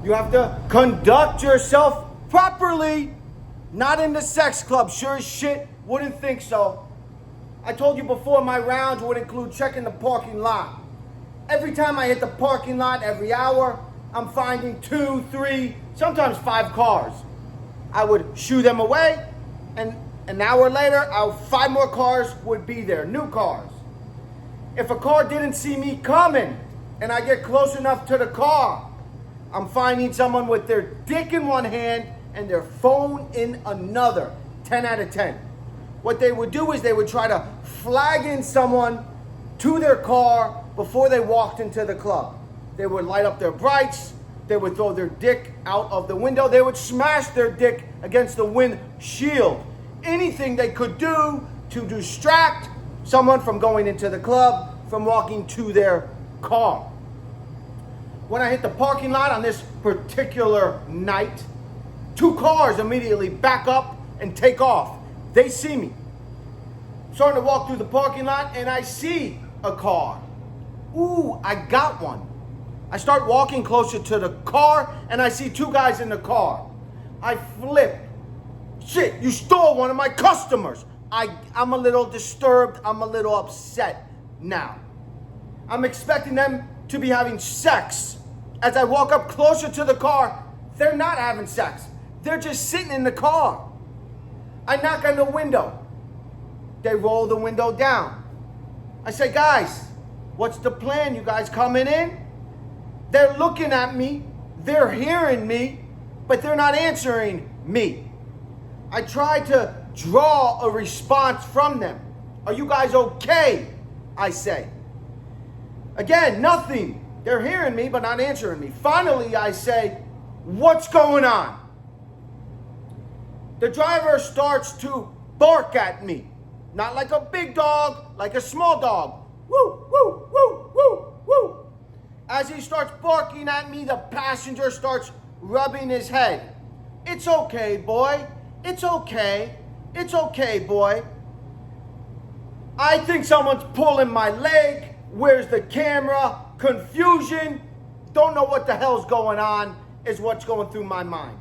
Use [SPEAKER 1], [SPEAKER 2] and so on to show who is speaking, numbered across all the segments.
[SPEAKER 1] You have to conduct yourself properly. Not in the sex club. Sure as shit, wouldn't think so. I told you before, my rounds would include checking the parking lot. Every time I hit the parking lot, every hour, I'm finding 2, 3, sometimes 5 cars. I would shoo them away, and an hour later, 5 more cars would be there, new cars. If a car didn't see me coming, and I get close enough to the car, I'm finding someone with their dick in one hand and their phone in another. 10 out of 10. What they would do is they would try to flag in someone to their car before they walked into the club. They would light up their brights. They would throw their dick out of the window. They would smash their dick against the windshield. Anything they could do to distract someone from going into the club, from walking to their car. When I hit the parking lot on this particular night, 2 cars immediately back up and take off. They see me. I'm starting to walk through the parking lot and I see a car. Ooh, I got one. I start walking closer to the car and I see 2 guys in the car. I flip. Shit, you stole one of my customers. I'm a little disturbed. I'm a little upset now. I'm expecting them to be having sex. As I walk up closer to the car, they're not having sex. They're just sitting in the car. I knock on the window. They roll the window down. I say, guys, what's the plan? You guys coming in? They're looking at me. They're hearing me, but they're not answering me. I try to draw a response from them. Are you guys okay? I say. Again, nothing. They're hearing me, but not answering me. Finally, I say, what's going on? The driver starts to bark at me. Not like a big dog, like a small dog. Woo, woo, woo, woo, woo. As he starts barking at me, the passenger starts rubbing his head. It's okay, boy. It's okay. It's okay, boy. I think someone's pulling my leg. Where's the camera? Confusion. Don't know what the hell's going on is what's going through my mind.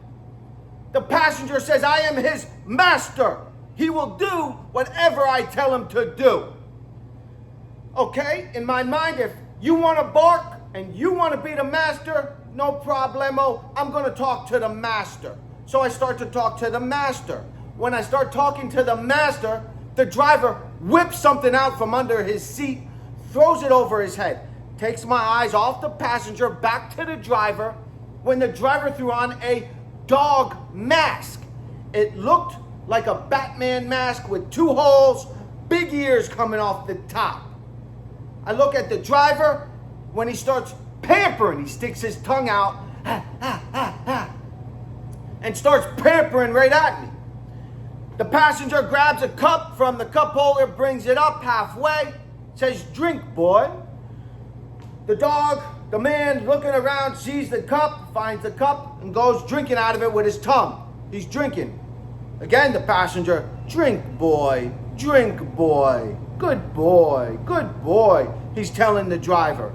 [SPEAKER 1] The passenger says, I am his master. He will do whatever I tell him to do. Okay, in my mind, if you want to bark and you want to be the master, no problemo. I'm going to talk to the master. So I start to talk to the master. When I start talking to the master, the driver whips something out from under his seat, throws it over his head, takes my eyes off the passenger, back to the driver, when the driver threw on a dog mask. It looked like a Batman mask with 2 holes, big ears coming off the top. I look at the driver. When he starts pampering, he sticks his tongue out and starts pampering right at me. The passenger grabs a cup from the cup holder, brings it up halfway, says, drink, boy. The dog, the man looking around, sees the cup, finds the cup, and goes drinking out of it with his tongue. He's drinking. Again, the passenger, drink, boy, good boy, good boy, he's telling the driver.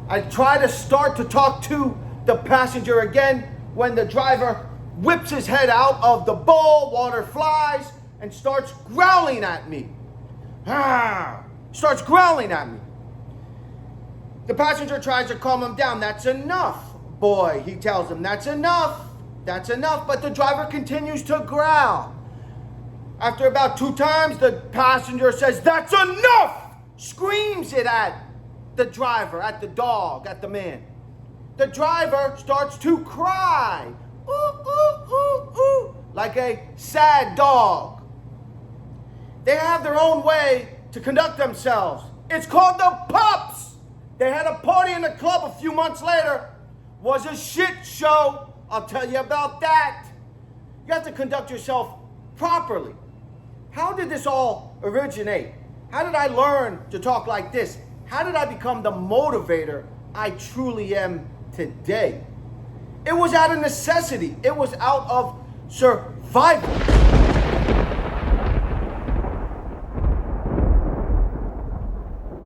[SPEAKER 1] I try to start to talk to the passenger again when the driver whips his head out of the bowl, water flies, and starts growling at me. Starts growling at me. The passenger tries to calm him down. That's enough, boy, he tells him. That's enough. That's enough. But the driver continues to growl. After about 2 times, the passenger says, that's enough! Screams it at the driver, at the dog, at the man. The driver starts to cry. Ooh, ooh, ooh, ooh, like a sad dog. They have their own way to conduct themselves. It's called the pups. They had a party in the club a few months later. Was a shit show. I'll tell you about that. You have to conduct yourself properly. How did this all originate? How did I learn to talk like this? How did I become the motivator I truly am today? It was out of necessity. It was out of survival.